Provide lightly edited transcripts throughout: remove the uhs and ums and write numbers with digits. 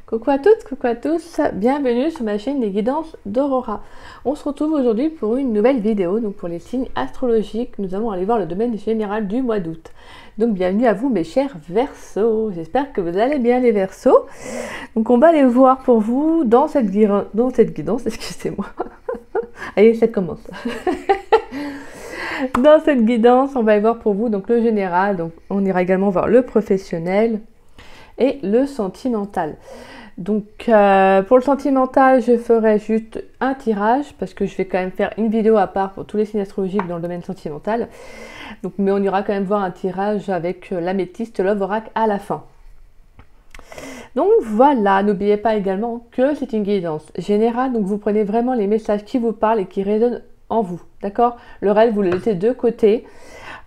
Coucou à toutes, coucou à tous, bienvenue sur ma chaîne des guidances d'Aurora. On se retrouve aujourd'hui pour une nouvelle vidéo, donc pour les signes astrologiques. Nous allons aller voir le domaine général du mois d'août. Donc bienvenue à vous mes chers Verseaux, j'espère que vous allez bien les Verseaux. Donc on va aller voir pour vous dans cette guidance, excusez-moi. Allez, ça commence. Dans cette guidance, on va aller voir pour vous donc le général, donc on ira également voir le professionnel et le sentimental. Donc pour le sentimental, je ferai juste un tirage parce que je vais quand même faire une vidéo à part pour tous les signes astrologiques dans le domaine sentimental. Donc, mais on ira quand même voir un tirage avec l'améthyste Love Oracle à la fin. Donc voilà, n'oubliez pas également que c'est une guidance générale, donc vous prenez vraiment les messages qui vous parlent et qui résonnent en vous, d'accord? Le reste, vous le laissez de côté.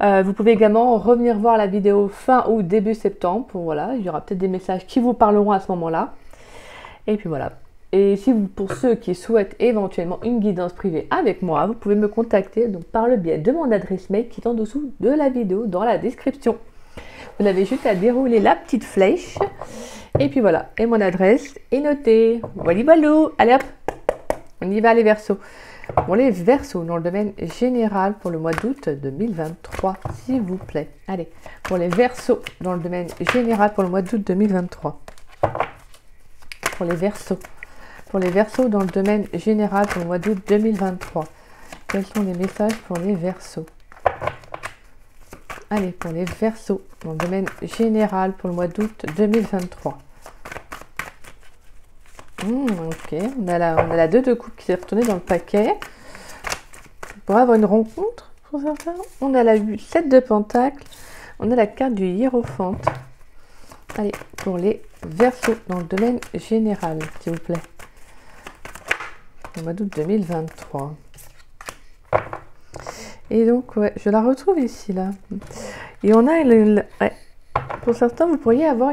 Vous pouvez également revenir voir la vidéo fin août, début septembre. Voilà, il y aura peut-être des messages qui vous parleront à ce moment-là. Et puis voilà. Et si vous, pour ceux qui souhaitent éventuellement une guidance privée avec moi, vous pouvez me contacter donc par le biais de mon adresse mail qui est en dessous de la vidéo dans la description. Vous avez juste à dérouler la petite flèche. Et puis voilà. Et mon adresse est notée. Voilà, voilà. Allez hop, on y va les Verseaux. Bon, les Verseaux dans le domaine général pour le mois d'août 2023, s'il vous plaît. Allez, pour les Verseaux dans le domaine général pour le mois d'août 2023. Pour les Verseaux dans le domaine général pour le mois d'août 2023. Quels sont les messages pour les Verseaux? Allez, pour les Verseaux dans le domaine général pour le mois d'août 2023. Ok, on a la 2 de coupe qui s'est retournée dans le paquet. On pourrait avoir une rencontre pour certains. On a la 7 de pentacle. On a la carte du hiérophante. Allez, pour les Verseaux dans le domaine général, s'il vous plaît. Au mois d'août 2023. Et donc, ouais, je la retrouve ici, là. Et on a, ouais, pour certains, vous pourriez avoir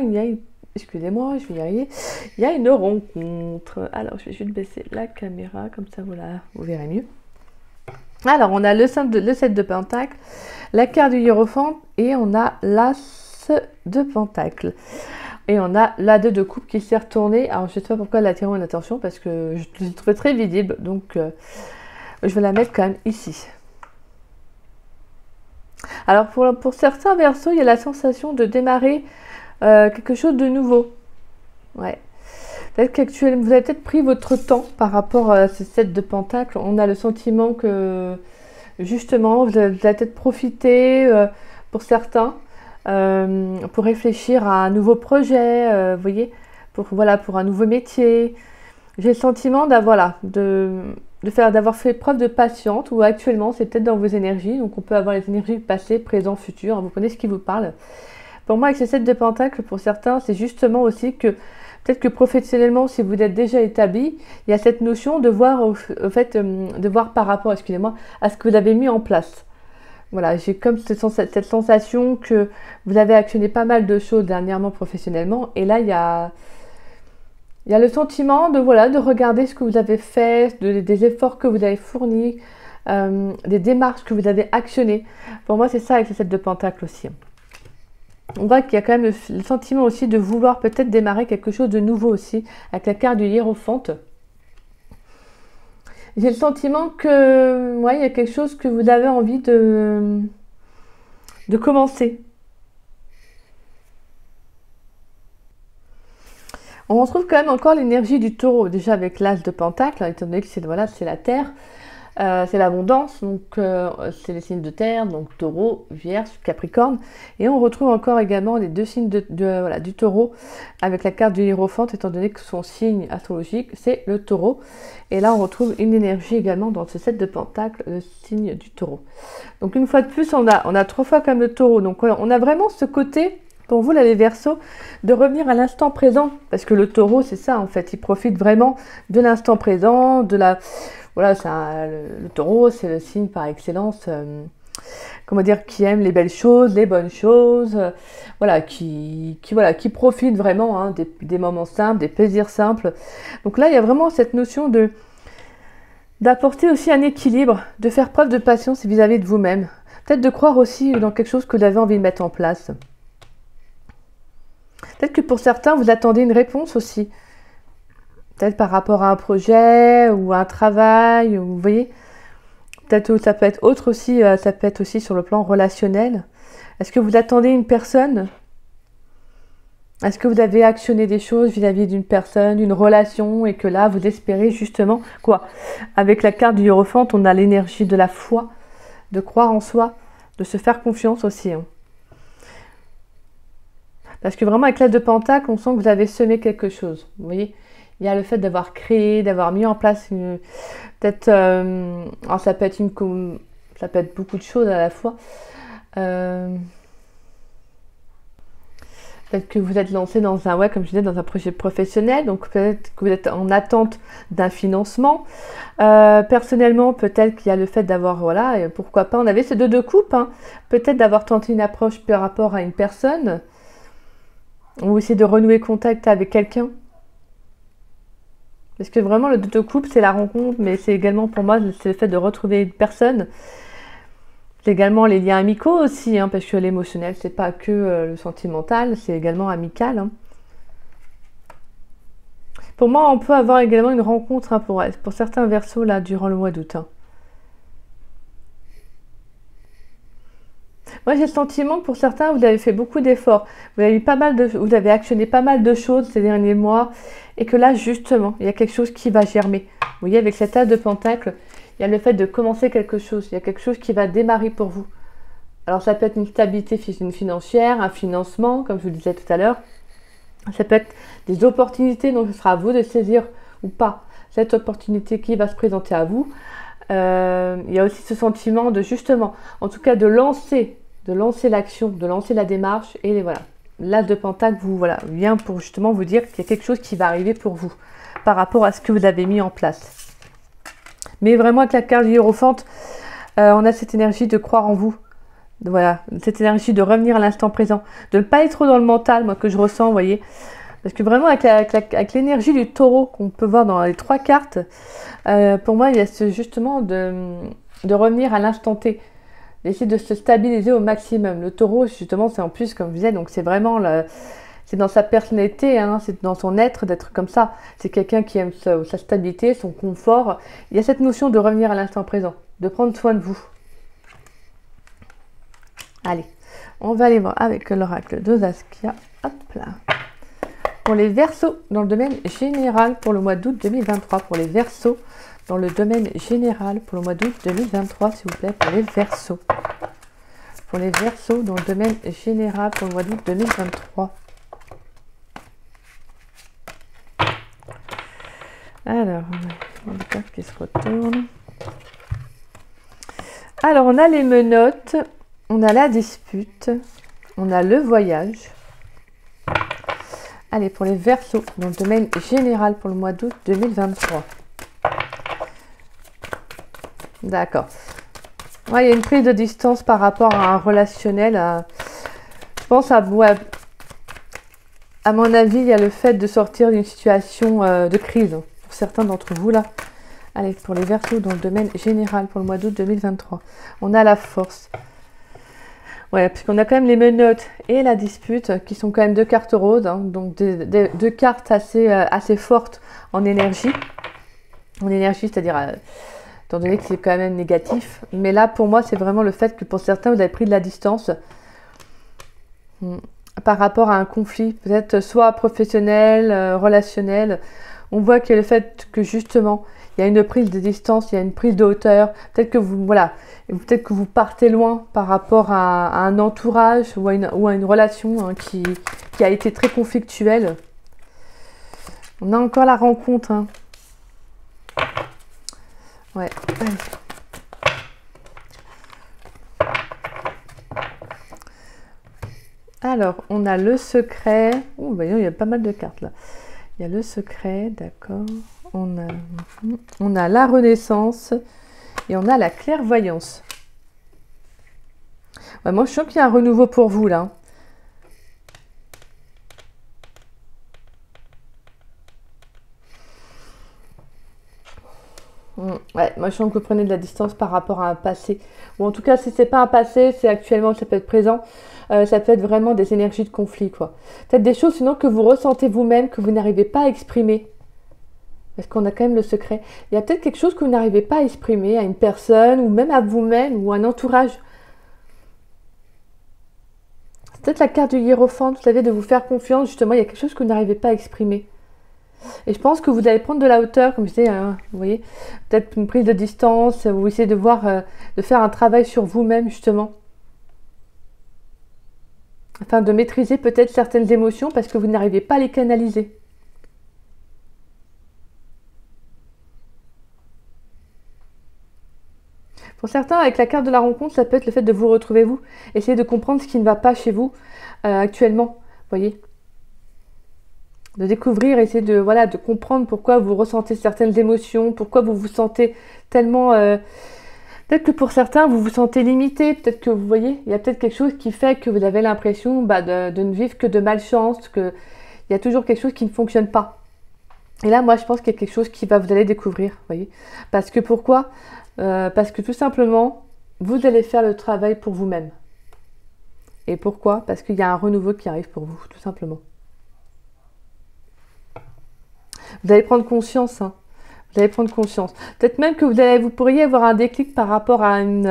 excusez-moi, je vais y arriver. Il y a une rencontre. Alors, je vais juste baisser la caméra, comme ça, voilà, vous verrez mieux. Alors, on a le 7 de pentacle, la carte du hiérophante, et on a l'as de pentacle. Et on a la 2 de coupe qui s'est retournée. Alors, je ne sais pas pourquoi elle attire mon attention, parce que je l'ai trouvée très visible. Donc, je vais la mettre quand même ici. Alors, pour certains Verseaux, il y a la sensation de démarrer quelque chose de nouveau. Ouais. Peut-être qu'actuellement, vous avez peut-être pris votre temps par rapport à ce 7 de pentacle. On a le sentiment que, justement, vous avez peut-être profité, pour certains, pour réfléchir à un nouveau projet, vous voyez, pour un nouveau métier. J'ai le sentiment d'avoir fait preuve de patience, ou actuellement, c'est peut-être dans vos énergies. Donc, on peut avoir les énergies passées, présent, futur. Vous prenez ce qui vous parle. Pour moi, avec ces 7 de pentacle, pour certains, c'est justement aussi que peut-être que professionnellement, si vous êtes déjà établi, il y a cette notion de voir, de voir par rapport, excusez-moi, à ce que vous avez mis en place. Voilà, j'ai comme cette sensation que vous avez actionné pas mal de choses dernièrement professionnellement. Et là, il y a le sentiment de regarder ce que vous avez fait, des efforts que vous avez fournis, des démarches que vous avez actionnées. Pour moi, c'est ça avec ces 7 de pentacle aussi. On voit qu'il y a quand même le sentiment aussi de vouloir peut-être démarrer quelque chose de nouveau aussi, avec la carte du hiérophante. J'ai le sentiment que, ouais, il y a quelque chose que vous avez envie de commencer. On retrouve quand même encore l'énergie du taureau, déjà avec l'as de pentacle, étant donné que c'est la terre. C'est l'abondance, donc c'est les signes de terre, donc taureau, vierge, capricorne. Et on retrouve encore également les deux signes du taureau avec la carte du hiérophante, étant donné que son signe astrologique, c'est le taureau. Et là, on retrouve une énergie également dans ce 7 de pentacle, le signe du taureau. Donc une fois de plus, on a 3 fois comme le taureau. Donc on a vraiment ce côté, pour vous là les Verseaux, de revenir à l'instant présent. Parce que le taureau, c'est ça en fait, il profite vraiment de l'instant présent, voilà, le taureau, c'est le signe par excellence, qui aime les belles choses, les bonnes choses, qui profite vraiment des moments simples, des plaisirs simples. Donc là, il y a vraiment cette notion d'apporter aussi un équilibre, de faire preuve de patience vis-à-vis de vous-même. Peut-être de croire aussi dans quelque chose que vous avez envie de mettre en place. Peut-être que pour certains, vous attendez une réponse aussi. Peut-être par rapport à un projet ou à un travail, ou, vous voyez. Peut-être ça peut être autre aussi, ça peut être aussi sur le plan relationnel. Est-ce que vous attendez une personne? Est-ce que vous avez actionné des choses vis-à-vis d'une personne, d'une relation, et que là, vous espérez justement quoi? Avec la carte du Hiérophante, on a l'énergie de la foi, de croire en soi, de se faire confiance aussi. Hein. Parce que vraiment, avec l'As de Pentacle, on sent que vous avez semé quelque chose. Vous voyez? Il y a le fait d'avoir créé, d'avoir mis en place peut-être... alors ça peut être ça peut être beaucoup de choses à la fois. Peut-être que vous êtes lancé dans un, comme je disais, dans un projet professionnel, donc peut-être que vous êtes en attente d'un financement. Personnellement, peut-être qu'il y a le fait d'avoir, voilà, et pourquoi pas, on avait ce 2 de coupe, hein, peut-être d'avoir tenté une approche par rapport à une personne, ou essayer de renouer contact avec quelqu'un. Parce que vraiment, le 2 de coupe, c'est la rencontre, mais c'est également pour moi, c'est le fait de retrouver une personne. C'est également les liens amicaux aussi, hein, parce que l'émotionnel, c'est pas que le sentimental, c'est également amical. Hein. Pour moi, on peut avoir également une rencontre hein, pour certains Verseaux là durant le mois d'août. Hein. Moi, j'ai le sentiment que pour certains, vous avez fait beaucoup d'efforts. Vous avez actionné pas mal de choses ces derniers mois, et que là, justement, il y a quelque chose qui va germer. Vous voyez, avec cet As de Pentacle, il y a le fait de commencer quelque chose. Il y a quelque chose qui va démarrer pour vous. Alors, ça peut être une stabilité financière, un financement, comme je vous le disais tout à l'heure. Ça peut être des opportunités, donc ce sera à vous de saisir ou pas cette opportunité qui va se présenter à vous. Il y a aussi ce sentiment de justement, en tout cas de lancer l'action, de lancer la démarche. Et voilà, l'As de Pentacle vient pour justement vous dire qu'il y a quelque chose qui va arriver pour vous par rapport à ce que vous avez mis en place. Mais vraiment, avec la carte du Hiérophante, on a cette énergie de croire en vous. Voilà, cette énergie de revenir à l'instant présent. De ne pas être trop dans le mental, moi, que je ressens, vous voyez. Parce que vraiment, avec l'énergie du taureau qu'on peut voir dans les 3 cartes, pour moi, il y a justement de revenir à l'instant T. D'essayer de se stabiliser au maximum. Le taureau, justement, c'est en plus, comme je disais, donc c'est vraiment... C'est dans sa personnalité, hein, c'est dans son être d'être comme ça. C'est quelqu'un qui aime sa stabilité, son confort. Il y a cette notion de revenir à l'instant présent, de prendre soin de vous. Allez, on va aller voir avec l'oracle de Saskia. Hop là. Pour les Verseaux, dans le domaine général pour le mois d'août 2023. Pour les Verseaux, dans le domaine général pour le mois d'août 2023, s'il vous plaît, pour les Verseaux. Pour les Verseaux, dans le domaine général pour le mois d'août 2023. Alors, on a les cartes qui se retournent. Alors, on a les menottes, on a la dispute, on a le voyage. Allez, pour les Verseaux, dans le domaine général pour le mois d'août 2023. D'accord. Ouais, il y a une prise de distance par rapport à un relationnel. Je pense à mon avis, il y a le fait de sortir d'une situation de crise. Pour certains d'entre vous là. Allez, pour les Verseaux dans le domaine général pour le mois d'août 2023. On a la force. Ouais, puisqu'on a quand même les menottes et la dispute qui sont quand même 2 cartes roses. Hein, donc 2 cartes assez fortes en énergie. En énergie, c'est-à-dire, étant donné que c'est quand même négatif. Mais là, pour moi, c'est vraiment le fait que pour certains, vous avez pris de la distance. Par rapport à un conflit, peut-être soit professionnel, relationnel. On voit qu'il y a le fait que justement, il y a une prise de distance, il y a une prise de hauteur. Peut-être que peut-être que vous partez loin par rapport à un entourage ou à une relation hein, qui a été très conflictuelle. On a encore la rencontre. Hein. Ouais. Alors, on a le secret. Oh, voyons, il y a pas mal de cartes là. Il y a le secret, d'accord. On a la renaissance et on a la clairvoyance. Ouais, moi, je sens qu'il y a un renouveau pour vous là. Ouais, moi je sens que vous prenez de la distance par rapport à un passé. Ou en tout cas, si c'est pas un passé, c'est actuellement, ça peut être présent. Ça peut être vraiment des énergies de conflit, quoi. Peut-être des choses sinon que vous ressentez vous-même, que vous n'arrivez pas à exprimer. Parce qu'on a quand même le secret. Il y a peut-être quelque chose que vous n'arrivez pas à exprimer à une personne, ou même à vous-même, ou à un entourage. C'est peut-être la carte du hiérophante, vous savez, de vous faire confiance. Justement, il y a quelque chose que vous n'arrivez pas à exprimer. Et je pense que vous allez prendre de la hauteur, comme je disais, hein, vous voyez, peut-être une prise de distance, vous essayez de voir, de faire un travail sur vous-même, justement. Afin de maîtriser peut-être certaines émotions parce que vous n'arrivez pas à les canaliser. Pour certains, avec la carte de la rencontre, ça peut être le fait de vous retrouver vous. Essayez de comprendre ce qui ne va pas chez vous actuellement. Vous voyez, de découvrir, essayer de, voilà, de comprendre pourquoi vous ressentez certaines émotions, pourquoi vous vous sentez tellement... peut-être que pour certains, vous vous sentez limité. Peut-être que vous voyez, il y a peut-être quelque chose qui fait que vous avez l'impression de ne vivre que de malchance, qu'il y a toujours quelque chose qui ne fonctionne pas. Et là, moi, je pense qu'il y a quelque chose qui va vous allez découvrir. Vous voyez, parce que pourquoi parce que tout simplement, vous allez faire le travail pour vous-même. Et pourquoi? Parce qu'il y a un renouveau qui arrive pour vous, tout simplement. Vous allez prendre conscience, hein. Vous allez prendre conscience. Peut-être même que vous pourriez avoir un déclic par rapport à une...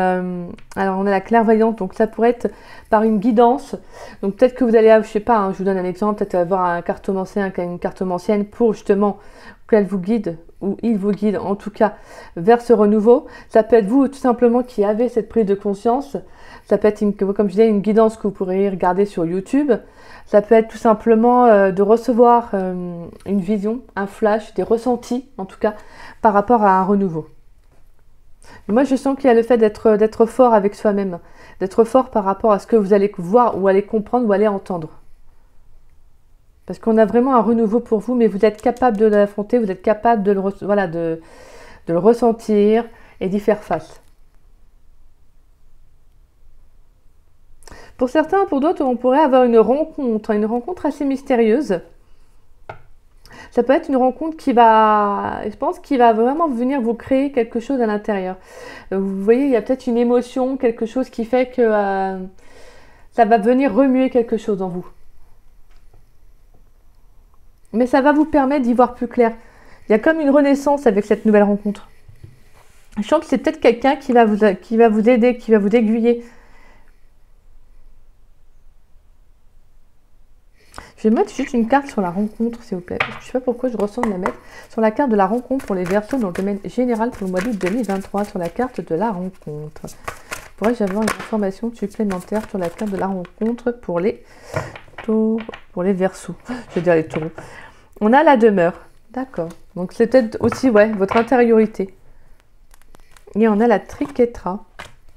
alors, on a la clairvoyance, donc ça pourrait être par une guidance. Donc, peut-être que vous allez, je sais pas, hein, je vous donne un exemple, peut-être avoir un cartomancien, une cartomancienne pour justement qu'elle vous guide, ou il vous guide en tout cas vers ce renouveau. Ça peut être vous tout simplement qui avez cette prise de conscience. Ça peut être, comme je disais, une guidance que vous pourrez regarder sur YouTube. Ça peut être tout simplement de recevoir une vision, un flash, des ressentis en tout cas par rapport à un renouveau. Moi je sens qu'il y a le fait d'être fort avec soi-même, d'être fort par rapport à ce que vous allez voir ou allez comprendre ou allez entendre. Parce qu'on a vraiment un renouveau pour vous, mais vous êtes capable de l'affronter, vous êtes capable de le ressentir et d'y faire face. Pour certains, pour d'autres, on pourrait avoir une rencontre assez mystérieuse. Ça peut être une rencontre qui va, je pense, qui va vraiment venir vous créer quelque chose à l'intérieur. Vous voyez, il y a peut-être une émotion, quelque chose qui fait que ça va venir remuer quelque chose en vous. Mais ça va vous permettre d'y voir plus clair. Il y a comme une renaissance avec cette nouvelle rencontre. Je sens que c'est peut-être quelqu'un qui va vous aider, qui va vous aiguiller. Je vais mettre juste une carte sur la rencontre, s'il vous plaît. Je ne sais pas pourquoi je ressens de la mettre. Sur la carte de la rencontre pour les Verseaux dans le domaine général pour le mois d'août 2023. Sur la carte de la rencontre. Pourrais-je avoir une information supplémentaire sur la carte de la rencontre pour les taureaux, pour les Verseaux? Je veux dire les taureaux. On a la demeure. D'accord. Donc c'est peut-être aussi, ouais, votre intériorité. Et on a la triquetra.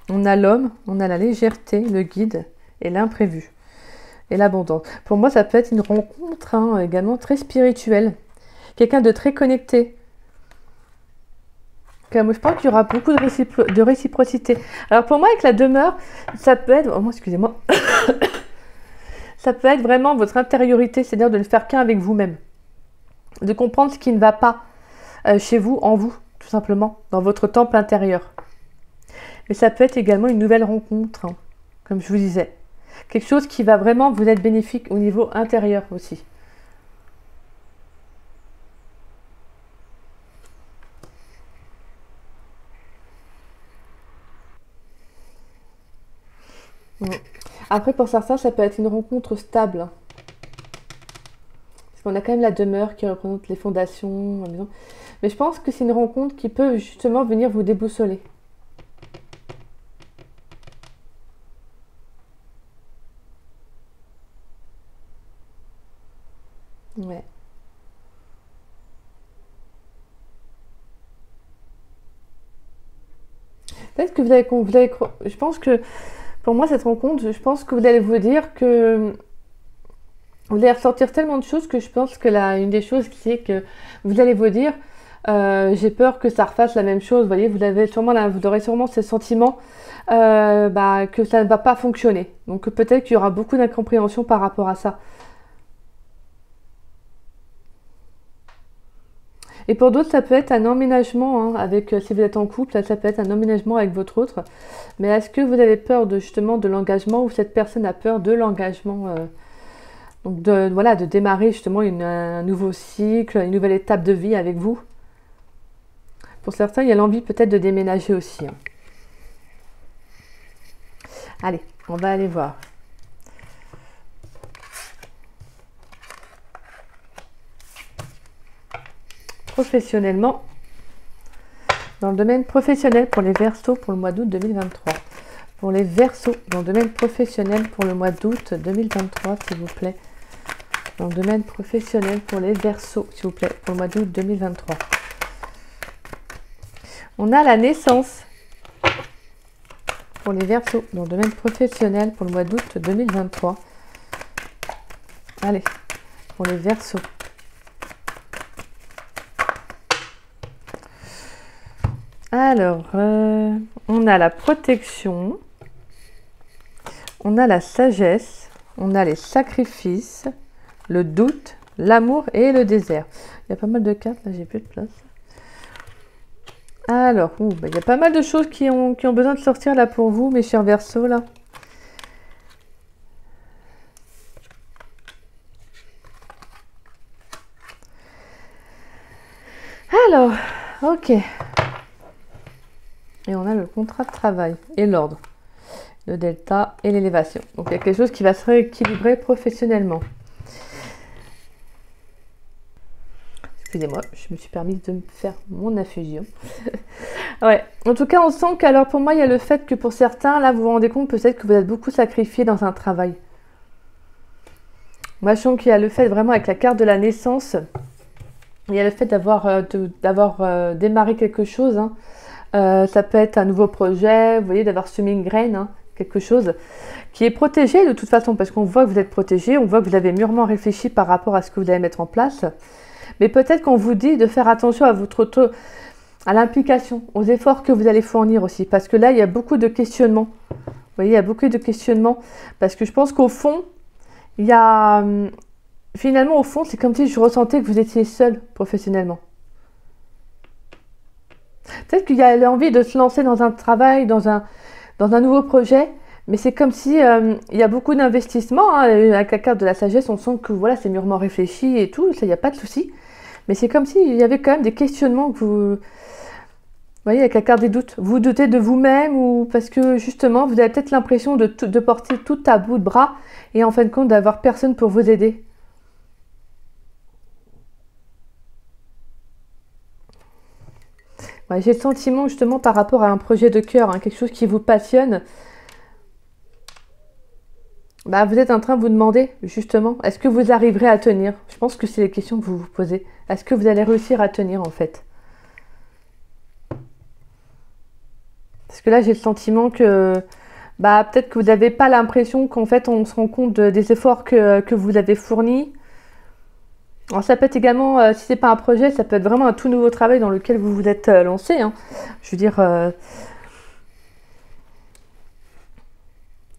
On a l'homme, on a la légèreté, le guide et l'imprévu. Et l'abondance. Pour moi, ça peut être une rencontre également très spirituelle. Quelqu'un de très connecté. Moi, je pense qu'il y aura beaucoup de réciprocité. Alors pour moi, avec la demeure, ça peut être... Oh, excusez-moi. Ça peut être vraiment votre intériorité, c'est-à-dire de ne faire qu'un avec vous-même. De comprendre ce qui ne va pas chez vous, en vous, tout simplement, dans votre temple intérieur. Mais ça peut être également une nouvelle rencontre, hein, comme je vous disais. Quelque chose qui va vraiment vous être bénéfique au niveau intérieur aussi. Après, pour certains, ça peut être une rencontre stable. Parce qu'on a quand même la demeure qui représente les fondations. Mais je pense que c'est une rencontre qui peut justement venir vous déboussoler. Ouais. Peut-être que je pense que pour moi cette rencontre, je pense que vous allez vous dire que vous allez ressortir tellement de choses que je pense que une des choses c'est que vous allez vous dire j'ai peur que ça refasse la même chose. Vous voyez, vous aurez sûrement ce sentiment que ça ne va pas fonctionner. Donc peut-être qu'il y aura beaucoup d'incompréhension par rapport à ça. Et pour d'autres, ça peut être un emménagement, hein, si vous êtes en couple, ça peut être un emménagement avec votre autre. Mais est-ce que vous avez peur justement de l'engagement ou cette personne a peur de l'engagement donc de démarrer justement un nouveau cycle, une nouvelle étape de vie avec vous, Pour certains, il y a l'envie peut-être de déménager aussi, hein. Allez, on va aller voir. Professionnellement, dans le domaine professionnel pour les Verseaux pour le mois d'août 2023. Pour les Verseaux, dans le domaine professionnel pour le mois d'août 2023, s'il vous plaît. Dans le domaine professionnel pour les Verseaux, s'il vous plaît, pour le mois d'août 2023. On a la naissance pour les Verseaux, dans le domaine professionnel pour le mois d'août 2023. Allez, pour les Verseaux. Alors, on a la protection, on a la sagesse, on a les sacrifices, le doute, l'amour et le désert. Il y a pas mal de cartes, là j'ai plus de place. Alors, il y a pas mal de choses qui ont besoin de sortir là pour vous, mes chers Verseaux, là. Alors, ok. Et on a le contrat de travail et l'ordre, le delta et l'élévation. Donc il y a quelque chose qui va se rééquilibrer professionnellement. Excusez-moi, je me suis permise de me faire mon infusion. Ouais, en tout cas, on sent qu'alors pour moi, il y a le fait que pour certains, là, vous vous rendez compte peut-être que vous êtes beaucoup sacrifié dans un travail. Moi, je sens qu'il y a le fait vraiment avec la carte de la naissance, il y a le fait d'avoir démarré quelque chose, hein. Ça peut être un nouveau projet, vous voyez, d'avoir semé une graine, hein, quelque chose qui est protégé de toute façon, parce qu'on voit que vous êtes protégé, on voit que vous avez mûrement réfléchi par rapport à ce que vous allez mettre en place. Mais peut-être qu'on vous dit de faire attention à l'implication, aux efforts que vous allez fournir aussi, parce que là, il y a beaucoup de questionnements. Vous voyez, il y a beaucoup de questionnements, parce que je pense qu'au fond, il y a... Finalement, au fond, c'est comme si je ressentais que vous étiez seul professionnellement. Peut-être qu'il y a l'envie de se lancer dans un travail, dans un nouveau projet, mais c'est comme si il y a beaucoup d'investissements, hein, avec la carte de la sagesse, on sent que voilà, c'est mûrement réfléchi et tout, ça, il n'y a pas de souci. Mais c'est comme s'il y avait quand même des questionnements que vous voyez, avec la carte des doutes. Vous doutez de vous-même ou parce que justement, vous avez peut-être l'impression de porter tout à bout de bras et en fin de compte d'avoir personne pour vous aider. Ouais, j'ai le sentiment justement par rapport à un projet de cœur, hein, quelque chose qui vous passionne. Bah, vous êtes en train de vous demander justement, est-ce que vous arriverez à tenir? Je pense que c'est les questions que vous vous posez. Est-ce que vous allez réussir à tenir en fait? Parce que là j'ai le sentiment que peut-être que vous n'avez pas l'impression qu'en fait on se rend compte des efforts que vous avez fournis. Alors ça peut être également, si c'est pas un projet, ça peut être vraiment un tout nouveau travail dans lequel vous vous êtes lancé, hein. Je veux dire,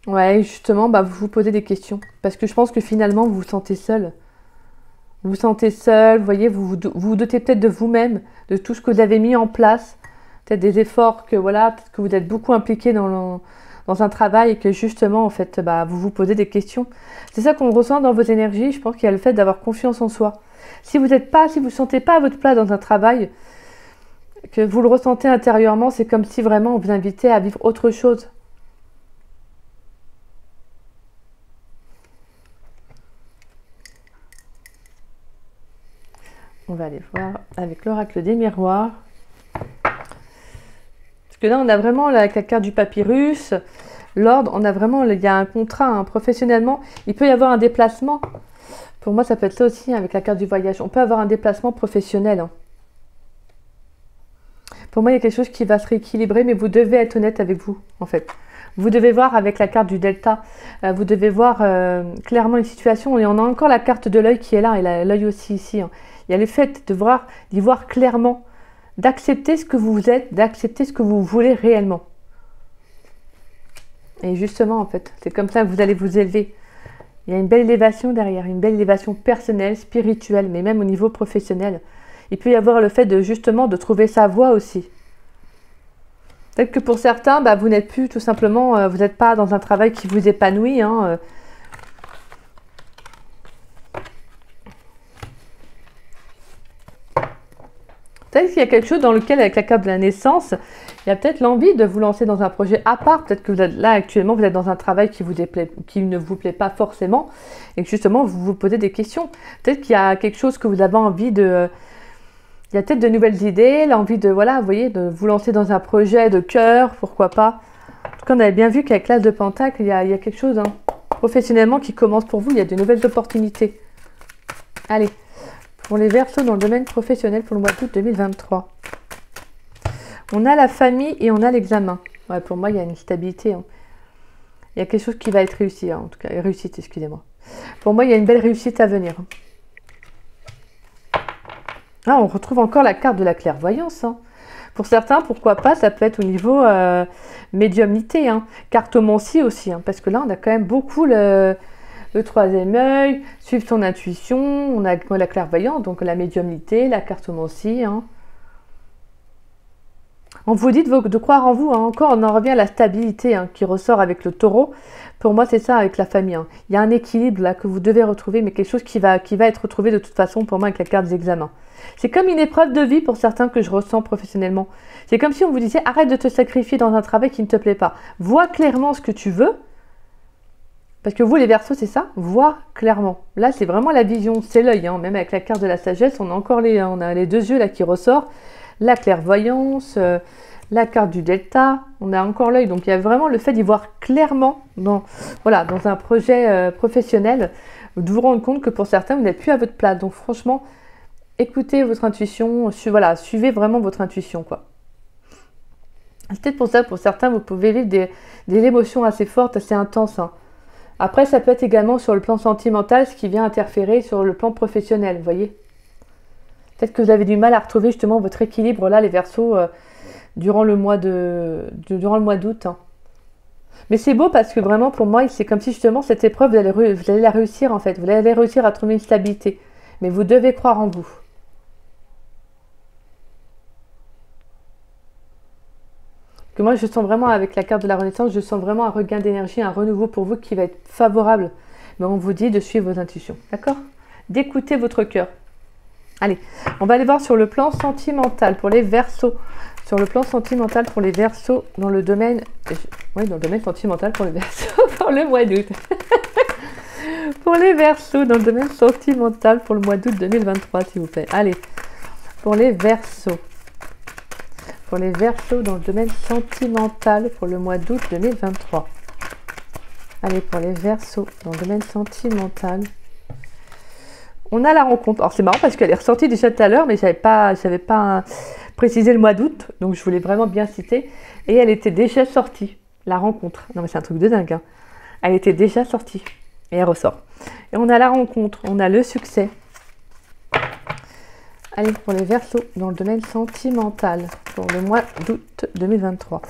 ouais, justement, vous vous posez des questions. Parce que je pense que finalement, vous vous sentez seul. Vous vous sentez seul, vous voyez, vous vous doutez peut-être de vous-même, de tout ce que vous avez mis en place. Peut-être des efforts que, voilà, peut-être que vous êtes beaucoup impliqué dans un travail et que justement, en fait, vous vous posez des questions. C'est ça qu'on ressent dans vos énergies. Je pense qu'il y a le fait d'avoir confiance en soi. Si vous ne sentez pas à votre place dans un travail, que vous le ressentez intérieurement, c'est comme si vraiment on vous invitait à vivre autre chose. On va aller voir avec l'oracle des miroirs. Parce que là, on a vraiment avec la carte du papyrus, l'ordre, on a vraiment, il y a un contrat, hein, professionnellement. Il peut y avoir un déplacement. Pour moi, ça peut être ça aussi, hein, avec la carte du voyage. On peut avoir un déplacement professionnel, hein. Pour moi, il y a quelque chose qui va se rééquilibrer, mais vous devez être honnête avec vous, en fait. Vous devez voir avec la carte du delta, vous devez voir clairement une situation. Et on a encore la carte de l'œil qui est là, et l'œil aussi ici, hein. Il y a le fait d'y voir clairement, d'accepter ce que vous êtes, d'accepter ce que vous voulez réellement. Et justement, en fait, c'est comme ça que vous allez vous élever. Il y a une belle élévation derrière, une belle élévation personnelle, spirituelle, mais même au niveau professionnel. Il peut y avoir le fait de trouver sa voie aussi. Peut-être que pour certains, vous n'êtes plus tout simplement, vous n'êtes pas dans un travail qui vous épanouit, hein. Peut-être qu'il y a quelque chose dans lequel, avec la carte de la naissance, il y a peut-être l'envie de vous lancer dans un projet à part. Peut-être que vous êtes, là, actuellement, vous êtes dans un travail qui ne vous plaît pas forcément et que justement, vous vous posez des questions. Peut-être qu'il y a quelque chose que vous avez envie de... Il y a peut-être de nouvelles idées, l'envie de, voilà, vous voyez, de vous lancer dans un projet de cœur, pourquoi pas. En tout cas, on avait bien vu qu'avec l'As de Pentacle, il y a quelque chose, hein, professionnellement qui commence pour vous. Il y a de nouvelles opportunités. Allez, pour les Verseaux dans le domaine professionnel pour le mois d'août 2023. On a la famille et on a l'examen. Ouais, pour moi, il y a une stabilité. Hein. Il y a quelque chose qui va être réussi, hein, en tout cas, réussite, excusez-moi. Pour moi, il y a une belle réussite à venir. Ah, on retrouve encore la carte de la clairvoyance. Hein. Pour certains, pourquoi pas, ça peut être au niveau médiumnité. Hein. Cartomancie aussi, hein, parce que là, on a quand même beaucoup le troisième œil, suivre son intuition, on a la clairvoyance, donc la médiumnité, la cartomancie. Hein. On vous dit de croire en vous. Hein. Encore, on en revient à la stabilité hein, qui ressort avec le taureau. Pour moi, c'est ça avec la famille. Hein. Il y a un équilibre là que vous devez retrouver, mais quelque chose qui va être retrouvé de toute façon pour moi avec la carte des examens. C'est comme une épreuve de vie pour certains que je ressens professionnellement. C'est comme si on vous disait arrête de te sacrifier dans un travail qui ne te plaît pas. Vois clairement ce que tu veux. Parce que vous, les Verseaux, c'est ça, vois clairement. Là, c'est vraiment la vision, c'est l'œil. Hein. Même avec la carte de la sagesse, on a encore on a les deux yeux là qui ressortent. La clairvoyance, la carte du delta, on a encore l'œil. Donc, il y a vraiment le fait d'y voir clairement dans un projet professionnel, de vous rendre compte que pour certains, vous n'êtes plus à votre place. Donc, franchement, écoutez votre intuition, suivez vraiment votre intuition, quoi. C'est peut-être pour ça, pour certains, vous pouvez vivre des émotions assez fortes, assez intenses. Hein. Après, ça peut être également sur le plan sentimental, ce qui vient interférer sur le plan professionnel, vous voyez. Peut-être que vous avez du mal à retrouver justement votre équilibre là, les Verseaux, durant le mois d'août. Hein. Mais c'est beau parce que vraiment pour moi, c'est comme si justement cette épreuve, vous allez la réussir en fait. Vous allez réussir à trouver une stabilité. Mais vous devez croire en vous. Que moi, je sens vraiment avec la carte de la Renaissance, je sens vraiment un regain d'énergie, un renouveau pour vous qui va être favorable. Mais on vous dit de suivre vos intuitions. D'accord? D'écouter votre cœur. Allez, on va aller voir sur le plan sentimental pour les Verseaux. Sur le plan sentimental pour les Verseaux dans le domaine... Oui, dans le domaine sentimental pour les Verseaux pour le mois d'août. Pour les Verseaux dans le domaine sentimental pour le mois d'août 2023, s'il vous plaît. Allez, pour les Verseaux. Pour les Verseaux dans le domaine sentimental pour le mois d'août 2023. Allez, pour les Verseaux dans le domaine sentimental... On a la rencontre. Alors c'est marrant parce qu'elle est ressortie déjà tout à l'heure, mais je n'avais pas précisé le mois d'août, donc je voulais vraiment bien citer. Et elle était déjà sortie, la rencontre. Non mais c'est un truc de dingue. Hein. Elle était déjà sortie et elle ressort. Et on a la rencontre, on a le succès. Allez, pour les Verseaux dans le domaine sentimental pour le mois d'août 2023.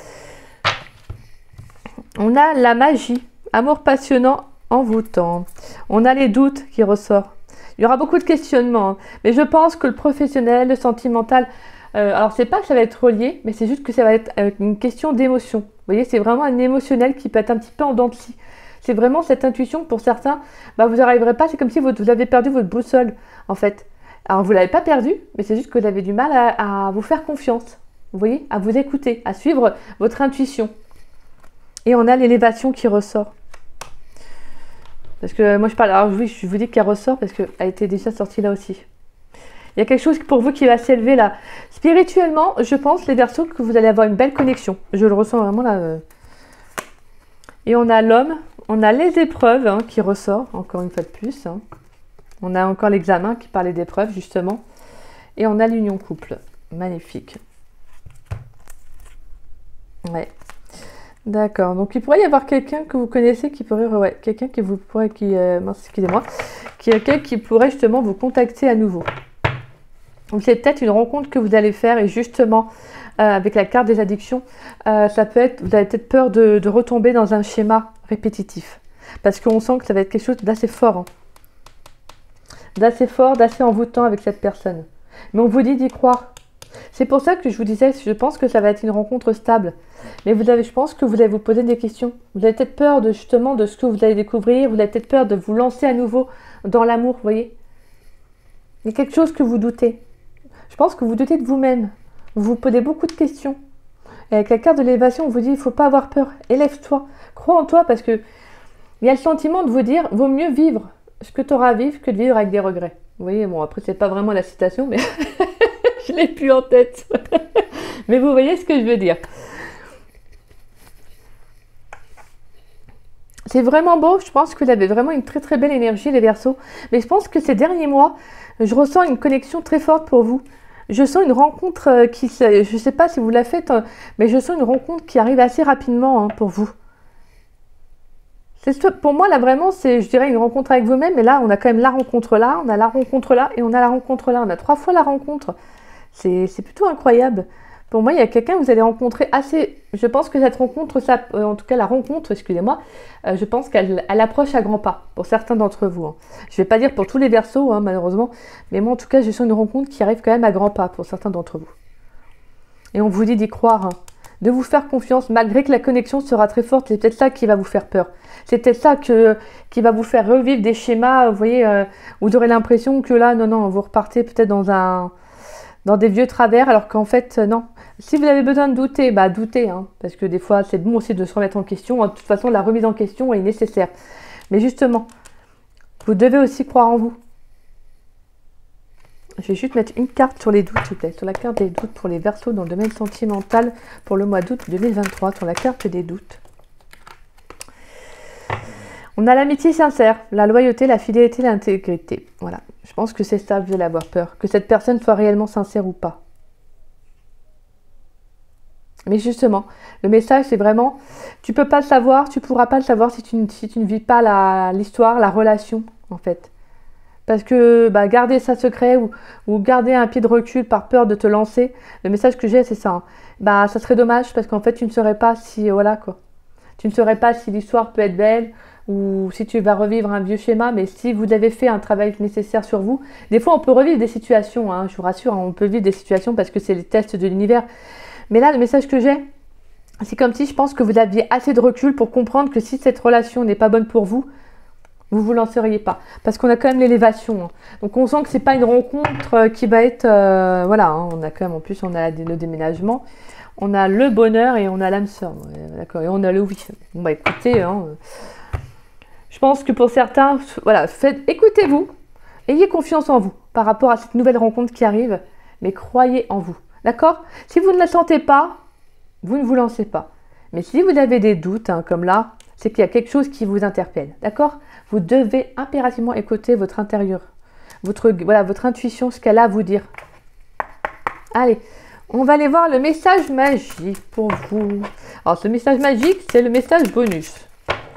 On a la magie, amour passionnant, envoûtant. On a les doutes qui ressortent. Il y aura beaucoup de questionnements, hein. Mais je pense que le professionnel, le sentimental, alors c'est pas que ça va être relié, mais c'est juste que ça va être une question d'émotion. Vous voyez, c'est vraiment un émotionnel qui peut être un petit peu en dents de scie. C'est vraiment cette intuition pour certains, bah, vous n'arriverez pas, c'est comme si vous avez perdu votre boussole, en fait. Alors vous ne l'avez pas perdu, mais c'est juste que vous avez du mal à vous faire confiance, vous voyez, à vous écouter, à suivre votre intuition. Et on a l'élévation qui ressort. Parce que moi je parle, alors oui, je vous dis qu'elle ressort parce qu'elle était déjà sortie là aussi. Il y a quelque chose pour vous qui va s'élever là. Spirituellement, je pense, les Verseaux, que vous allez avoir une belle connexion. Je le ressens vraiment là. Et on a l'homme, on a les épreuves hein, qui ressortent, encore une fois de plus. Hein. On a encore l'examen qui parlait d'épreuves, justement. Et on a l'union couple. Magnifique. Ouais. D'accord, donc il pourrait y avoir quelqu'un que vous connaissez qui pourrait, ouais, quelqu'un qui vous pourrait, excusez-moi, quelqu'un qui pourrait justement vous contacter à nouveau. Donc c'est peut-être une rencontre que vous allez faire et justement avec la carte des addictions, ça peut être, vous avez peut-être peur de retomber dans un schéma répétitif parce qu'on sent que ça va être quelque chose d'assez fort, hein. D'assez envoûtant avec cette personne. Mais on vous dit d'y croire. C'est pour ça que je vous disais, je pense que ça va être une rencontre stable. Mais je pense que vous allez vous poser des questions. Vous avez peut-être peur de justement de ce que vous allez découvrir. Vous avez peut-être peur de vous lancer à nouveau dans l'amour, vous voyez. Il y a quelque chose que vous doutez. Je pense que vous doutez de vous-même. Vous vous posez beaucoup de questions. Et avec la carte de l'élévation, on vous dit, il ne faut pas avoir peur. Élève-toi. Crois en toi parce que il y a le sentiment de vous dire, vaut mieux vivre ce que tu auras à vivre que de vivre avec des regrets. Vous voyez, bon, après, c'est pas vraiment la citation, mais je l'ai plus en tête. Mais vous voyez ce que je veux dire. C'est vraiment beau, je pense que vous avez vraiment une très très belle énergie, les Verseaux. Mais je pense que ces derniers mois, je ressens une connexion très forte pour vous. Je sens une rencontre je ne sais pas si vous la faites, mais je sens une rencontre qui arrive assez rapidement pour vous. Pour moi, là, vraiment, c'est, je dirais, une rencontre avec vous-même. Mais là, on a quand même la rencontre là, on a la rencontre là, et on a la rencontre là. On a 3 fois la rencontre. C'est plutôt incroyable. Pour moi, il y a quelqu'un que vous allez rencontrer assez... Je pense que cette rencontre, en tout cas la rencontre, excusez-moi, je pense qu'elle approche à grands pas, pour certains d'entre vous. Je ne vais pas dire pour tous les Verseaux, malheureusement, mais moi, en tout cas, je sens une rencontre qui arrive quand même à grands pas, pour certains d'entre vous. Et on vous dit d'y croire, de vous faire confiance, malgré que la connexion sera très forte. C'est peut-être ça qui va vous faire peur. C'est peut-être ça qui va vous faire revivre des schémas, vous voyez, où vous aurez l'impression que là, non, vous repartez peut-être dans des vieux travers, alors qu'en fait, non. Si vous avez besoin de douter, doutez, parce que des fois, c'est bon aussi de se remettre en question. De toute façon, la remise en question est nécessaire. Mais justement, vous devez aussi croire en vous. Je vais juste mettre une carte sur les doutes, s'il vous plaît. Sur la carte des doutes pour les Verseaux dans le domaine sentimental pour le mois d'août 2023, sur la carte des doutes. On a l'amitié sincère, la loyauté, la fidélité, l'intégrité. Voilà, je pense que c'est ça, vous allez avoir peur. Que cette personne soit réellement sincère ou pas. Mais justement, le message, c'est vraiment, tu peux pas le savoir, tu pourras pas le savoir si tu ne vis pas l'histoire, la relation, en fait. Parce que garder ça secret ou garder un pied de recul par peur de te lancer, le message que j'ai, c'est ça. Ça serait dommage parce qu'en fait, tu ne saurais pas si, voilà quoi. Tu ne saurais pas si l'histoire peut être belle ou si tu vas revivre un vieux schéma, mais si vous avez fait un travail nécessaire sur vous, des fois on peut revivre des situations, je vous rassure, on peut vivre des situations parce que c'est les tests de l'univers. Mais là, le message que j'ai, c'est comme si je pense que vous aviez assez de recul pour comprendre que si cette relation n'est pas bonne pour vous, vous vous lanceriez pas. Parce qu'on a quand même l'élévation. Donc on sent que c'est pas une rencontre qui va être... voilà, on a quand même, en plus, on a le déménagement. On a le bonheur et on a l'âme sœur. D'accord, et on a le oui. Bon, écoutez, je pense que pour certains, voilà, écoutez-vous. Ayez confiance en vous par rapport à cette nouvelle rencontre qui arrive. Mais croyez en vous. D'accord? Si vous ne la sentez pas, vous ne vous lancez pas. Mais si vous avez des doutes, comme là, c'est qu'il y a quelque chose qui vous interpelle. D'accord? Vous devez impérativement écouter votre intérieur, votre intuition, ce qu'elle a à vous dire. Allez, on va aller voir le message magique pour vous. Alors, ce message magique, c'est le message bonus.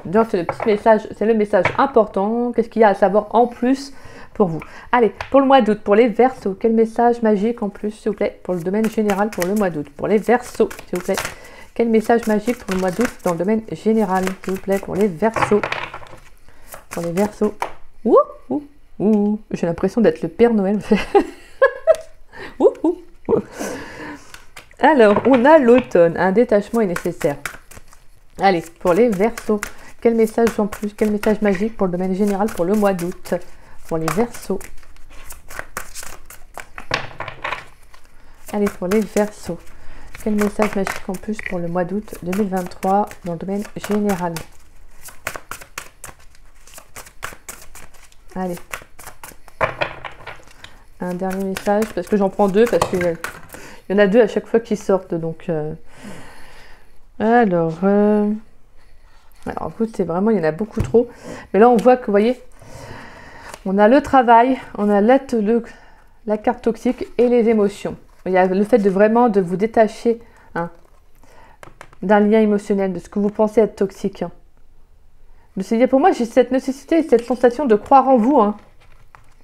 Donc, c'est le petit message, c'est le message important. Qu'est-ce qu'il y a à savoir en plus pour vous? Allez, pour le mois d'août, pour les Verseaux, quel message magique en plus, s'il vous plaît, pour le domaine général, pour le mois d'août, pour les Verseaux, s'il vous plaît. Quel message magique pour le mois d'août dans le domaine général, s'il vous plaît, pour les Verseaux. Pour les Verseaux. Ouh, ouh, ouh. J'ai l'impression d'être le Père Noël. Ouh, ouh, ouh. Alors, on a l'automne. Un détachement est nécessaire. Allez, pour les Verseaux. Quel message en plus, quel message magique pour le domaine général pour le mois d'août. Pour les Verseaux. Allez, pour les Verseaux. Quel message magique en plus pour le mois d'août 2023 dans le domaine général. Allez. Un dernier message, parce que j'en prends deux, parce qu'il y en a deux à chaque fois qui sortent. Donc, alors, vous, c'est vraiment, il y en a beaucoup trop. Mais là, on voit que, vous voyez, on a le travail, on a la carte toxique et les émotions. Il y a le fait de vraiment de vous détacher d'un lien émotionnel, de ce que vous pensez être toxique. Pour moi, j'ai cette nécessité, cette sensation de croire en vous.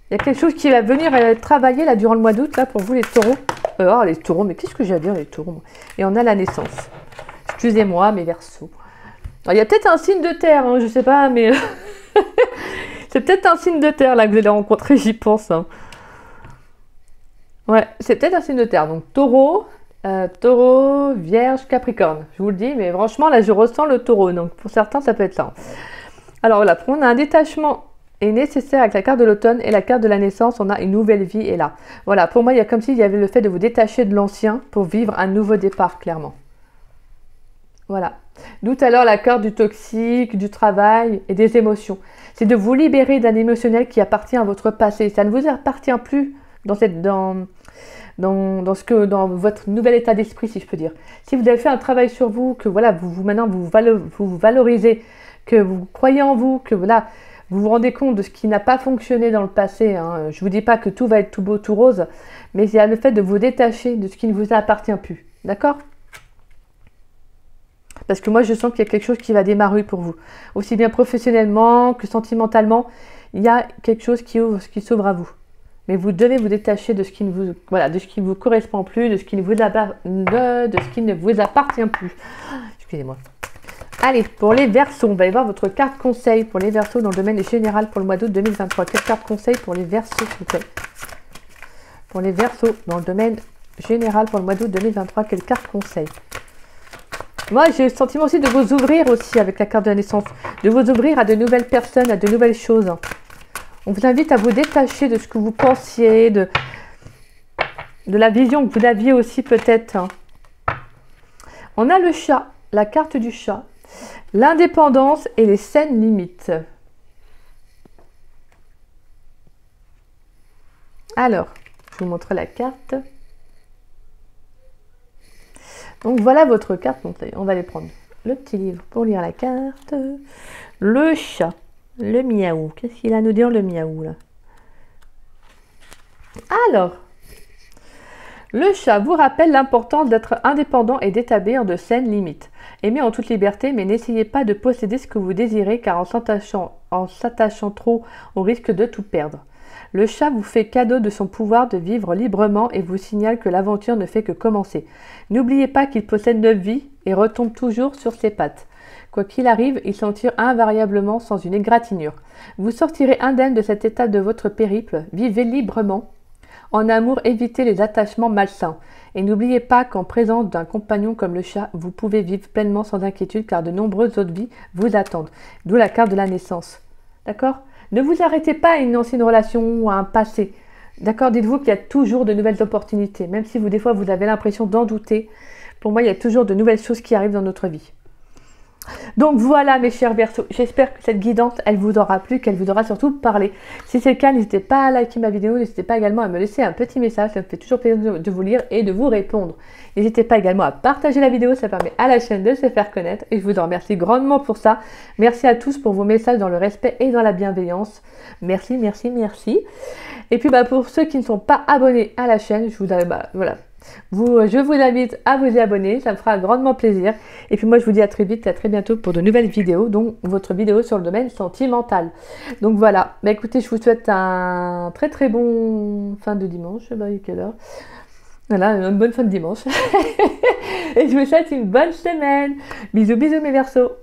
Il y a quelque chose qui va venir travailler là durant le mois d'août, là, pour vous les taureaux. Les taureaux, mais qu'est-ce que j'ai à dire les taureaux, moi. Et on a la naissance. Excusez-moi, mes Verseaux. Alors, il y a peut-être un signe de terre, je sais pas, mais... c'est peut-être un signe de terre, là, que vous allez rencontrer, j'y pense. Ouais, c'est peut-être un signe de terre. Donc, taureau, vierge, capricorne. Je vous le dis, mais franchement, là, je ressens le taureau. Donc, pour certains, ça peut être ça. Alors, voilà, on a un détachement est nécessaire avec la carte de l'automne et la carte de la naissance. On a une nouvelle vie est là. Voilà, pour moi, il y a comme s'il y avait le fait de vous détacher de l'ancien pour vivre un nouveau départ, clairement. Voilà. D'où alors la carte du toxique, du travail et des émotions. C'est de vous libérer d'un émotionnel qui appartient à votre passé. Ça ne vous appartient plus dans votre nouvel état d'esprit, si je peux dire. Si vous avez fait un travail sur vous, que voilà, maintenant vous valorisez, que vous croyez en vous, que voilà, vous vous rendez compte de ce qui n'a pas fonctionné dans le passé. Hein. Je ne vous dis pas que tout va être tout beau, tout rose, mais il y a le fait de vous détacher de ce qui ne vous appartient plus. D'accord ? Parce que moi, je sens qu'il y a quelque chose qui va démarrer pour vous. Aussi bien professionnellement que sentimentalement, il y a quelque chose qui s'ouvre à vous. Mais vous devez vous détacher de ce qui ne vous, de ce qui vous correspond plus, de ce qui ne vous appartient plus. Excusez-moi. Allez, pour les Verseaux, on va aller voir votre carte conseil pour les Verseaux dans le domaine général pour le mois d'août 2023. Quelle carte conseil pour les Verseaux, s'il vous plaît? Pour les Verseaux dans le domaine général pour le mois d'août 2023, quelle carte conseil? Moi, j'ai le sentiment aussi de vous ouvrir aussi avec la carte de la naissance, de vous ouvrir à de nouvelles personnes, à de nouvelles choses. On vous invite à vous détacher de ce que vous pensiez, de la vision que vous aviez aussi peut-être. On a le chat, la carte du chat, l'indépendance et les saines limites. Alors, je vous montre la carte. Donc voilà votre carte, donc on va aller prendre le petit livre pour lire la carte. Le chat, le miaou. Qu'est-ce qu'il a à nous dire le miaou là? Alors, le chat vous rappelle l'importance d'être indépendant et d'établir de saines limites. Aimez en toute liberté, mais n'essayez pas de posséder ce que vous désirez, car en s'attachant trop, on risque de tout perdre. Le chat vous fait cadeau de son pouvoir de vivre librement et vous signale que l'aventure ne fait que commencer. N'oubliez pas qu'il possède 9 vies et retombe toujours sur ses pattes. Quoi qu'il arrive, il s'en tire invariablement sans une égratignure. Vous sortirez indemne de cette étape de votre périple. Vivez librement. En amour, évitez les attachements malsains. Et n'oubliez pas qu'en présence d'un compagnon comme le chat, vous pouvez vivre pleinement sans inquiétude car de nombreuses autres vies vous attendent. D'où la carte de la naissance. D'accord ? Ne vous arrêtez pas à une ancienne relation ou à un passé. D'accord ? Dites-vous qu'il y a toujours de nouvelles opportunités. Même si des fois vous avez l'impression d'en douter, pour moi il y a toujours de nouvelles choses qui arrivent dans notre vie. Donc voilà mes chers Verseaux, j'espère que cette guidance elle vous aura plu, qu'elle vous aura surtout parlé. Si c'est le cas, n'hésitez pas à liker ma vidéo, n'hésitez pas également à me laisser un petit message, ça me fait toujours plaisir de vous lire et de vous répondre. N'hésitez pas également à partager la vidéo, ça permet à la chaîne de se faire connaître et je vous en remercie grandement pour ça. Merci à tous pour vos messages dans le respect et dans la bienveillance. Merci, merci, merci. Et puis pour ceux qui ne sont pas abonnés à la chaîne, je vous invite à vous y abonner, ça me fera grandement plaisir. Et puis moi je vous dis à très vite, à très bientôt pour de nouvelles vidéos, dont votre vidéo sur le domaine sentimental. Donc voilà, écoutez, je vous souhaite un très très bon fin de dimanche, il est quelle heure? Voilà, une bonne fin de dimanche. Et je vous souhaite une bonne semaine. Bisous bisous mes Verseaux.